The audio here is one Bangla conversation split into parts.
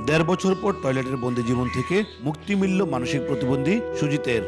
দেড় বছর পর টয়লেটের বন্দি জীবন থেকে মুক্তি মিলল মানসিক প্রতিবন্ধী সুজিতের।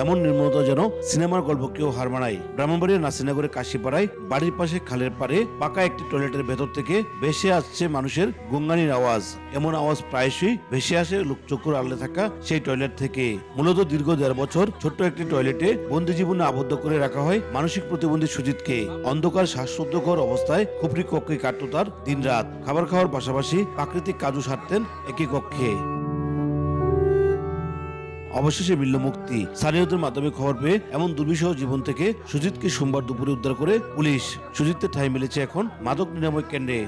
এমন নির্মমতা যেন সিনেমার গল্পকেও হার মানায়। ব্রাহ্মণবাড়িয়ার নাসিরনগরের কাশিপাড়ায় বাড়ির পাশে খালের পাড়ে পাকা একটি টয়লেটের ভেতর থেকে ভেসে আসছে মানুষের গুনগানির আওয়াজ। এমন আওয়াজ প্রায়শই ভেসে আসে লোকচক্ষুর আড়ালে থাকা সেই টয়লেট থেকে। মূলত দীর্ঘ 1.5 বছর ছোট্ট একটি টয়লেটে বন্দি জীবনে আবদ্ধ করে রাখা হয় মানসিক প্রতিবন্ধী সুজিতকে। অন্ধকার শ্বাসরুদ্ধকর অবস্থায় খুপড়ি কক্ষে কাটত তার দিন রাত। খাবার খাওয়ার পাশাপাশি প্রাকৃতিক কাজও সারতেন একই কক্ষে। অবশেষে মিলল মুক্তি। স্থানীয়দের মাধ্যমে খবর পেয়ে এমন দুর্বিষহ জীবন থেকে সুজিতকে সোমবার দুপুরে উদ্ধার করে পুলিশ। সুজিতের ঠাঁই মিলেছে এখন মাদক নিরাময় কেন্দ্রে।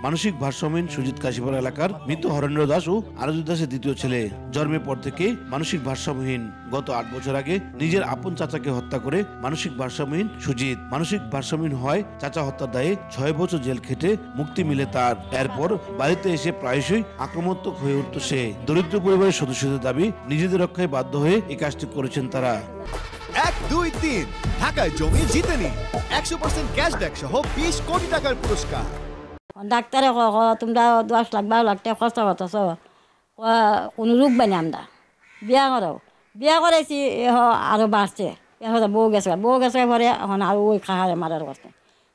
মানসিক ভারসাম্যহীন সুজিত কাশিপাড়া এলাকার মৃত হরেন্দ্র দাস ও আরজু দাসের দ্বিতীয় ছেলে। জন্মের পর থেকে মানসিক ভারসাম্যহীন। গত 8 বছর আগে নিজের আপন চাচাকে হত্যা করে মানসিক ভারসাম্যহীন সুজিত। মানসিক ভারসাম্যহীন হয় চাচা হত্যার দায়ে 6 বছর জেল খেটে মুক্তি মিলে তার। এরপর বাড়িতে এসে প্রায়শই আক্রমণাত্মক হয়ে উঠত সে। দরিদ্র পরিবারের সদস্যদের দাবি নিজেদের রক্ষায় বাধ্য হয়ে এই কাজটি করেছেন তারা। 1, 2, 3 ঢাকায় জমি জিতে নিন 100% ক্যাশব্যাক সহ 20 কোটি টাকার পুরস্কার। ডাক্তারে তোমরা 10 লাখ 12 লাখ টাকা খরচা করতেছ, কোনো রোগ বানি আমরা বিয়া করাও। বিয়া করাইছি আরও বাড়ছে। এখন বউ গেছে পরে এখন আর ওই খাহারে মারার করছে।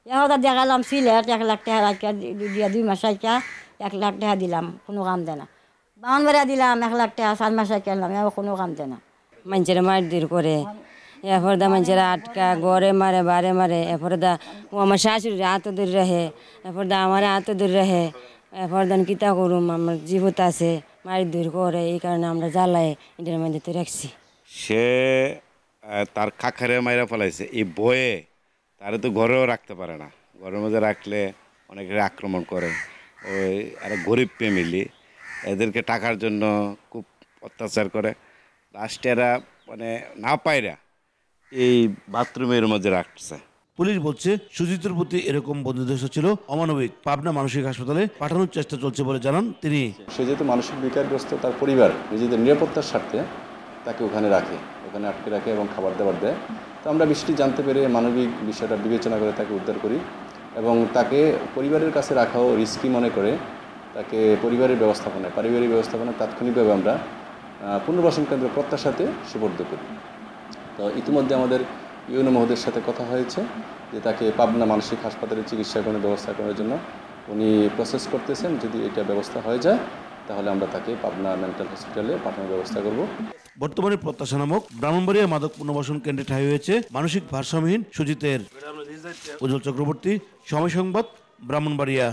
এখন দেখালাম সিলেট 1 লাখ টাকা রাখিয়া দিয়া 2 মাস রাখিয়া 1 লাখ টাকা দিলাম, কোনো কাম দেয় না। বাগানবাড়িয়া দিলাম 1 লাখ টাকা 4 মাস রাখিয়া আনলাম, এখন কোনো কাম দেয় না। মানুষেরা মারধর করে, এরপর দা মানুষেরা আটকা গড়ে মারে বারে মারে। এরপর দা ও আমার শাশুড়ি হাত ধরে রাখে, এরপর দা আমার হাত ধরে রাখে। এরপর দান কিতা করুম, আমার জীবত আছে মারধর করে। এই কারণে আমরা জ্বালাই এটার মধ্যে তো রাখছি। সে তার খাখারে মাইরা ফেলাইছে এই বয়ে, তারে তো ঘরেও রাখতে পারে না। ঘরের মধ্যে রাখলে অনেকের আক্রমণ করে। ওই আর গরিব ফ্যামিলি, এদেরকে টাকার জন্য খুব অত্যাচার করে। লাস্টে এরা মানে না পায়রা এই বাথরুমের মধ্যে রাখছে। পুলিশ বলছে সুজিতের প্রতি এরকম বন্ধুদশা ছিল অমানবিক। পাবনা মানসিক হাসপাতালে পাঠানোর চেষ্টা চলছে বলে জানান তিনি। সে যেহেতু মানসিক বিকারগ্রস্ত, তার পরিবার নিজেদের নিরাপত্তার স্বার্থে তাকে ওখানে আটকে রাখে এবং খাবার দাবার দেয়। তো আমরা বিষয়টি জানতে পেরে মানবিক বিষয়টা বিবেচনা করে তাকে উদ্ধার করি এবং তাকে পরিবারের কাছে রাখাও রিস্কি মনে করে তাকে পারিবারিক ব্যবস্থাপনায় তাৎক্ষণিকভাবে আমরা পুনর্বাসন কেন্দ্র প্রত্যাশাতে সুপর্দ করি। তো ইতিমধ্যে আমাদের ইউনো মহোদয়ের সাথে কথা হয়েছে যে তাকে পাবনা মানসিক হাসপাতালে চিকিৎসা করার ব্যবস্থা করার জন্য উনি প্রসেস করতেছেন। যদি এটা ব্যবস্থা হয়ে যায় তাহলে আমরা তাকে পাবনা মেন্টাল হসপিটালে পাঠানোর ব্যবস্থা করব। বর্তমানে প্রত্যাশা নামক ব্রাহ্মণবাড়িয়া মাদক পুনর্বাসন কেন্দ্রে ঠাঁই হয়েছে মানসিক ভারসাম্যহীন সুজিতের। উজ্জ্বল চক্রবর্তী, সময় সংবাদ, ব্রাহ্মণবাড়িয়া।